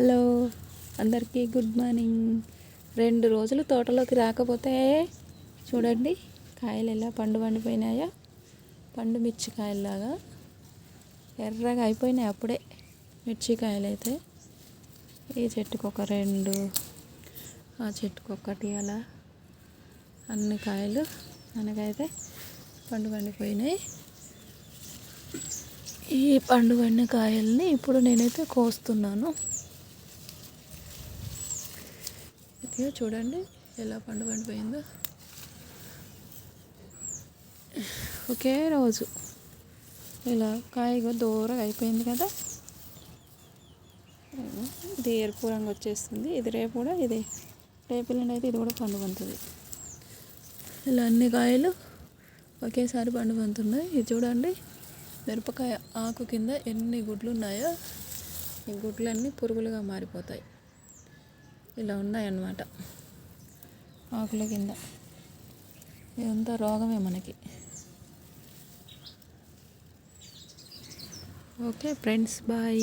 Hello అందరికీ good morning. 2 రోజులు తోటలోకి రాకపోతే చూడండి కాయలు ఎలా పండిపోయినాయో. పండు మిర్చికాయలాగా ఎర్రగా అయిపోయినాయి అప్పుడే మిర్చికాయలు అయితే. ఈ చెట్టుకు ఒక 2, ఆ చెట్టుకు ఒకటి, అలా అన్ని కాయలు మనకైతే పండిపోయినాయి. ఈ పండిన కాయల్ని ఇప్పుడు నేనైతే కోస్తున్నాను. ఇది చూడండి ఎలా పండిపోయిందో. ఒకే రోజు ఇలా కాయగా దూరంగా అయిపోయింది కదా. ఇది ఎరుపు రంగు వచ్చేస్తుంది. ఇది రేపు కూడా రేపులండి అయితే ఇది కూడా పండుతుంది. ఇలా అన్ని కాయలు ఒకేసారి పండుతున్నాయి. ఇది చూడండి మిరపకాయ ఆకు కింద ఎన్ని గుడ్లు ఉన్నాయో. ఈ గుడ్లన్నీ పురుగులుగా మారిపోతాయి. ఇలా ఉన్నాయన్నమాట ఆకుల కింద. ఇదంతా రోగమే మనకి. Okay friends, bye.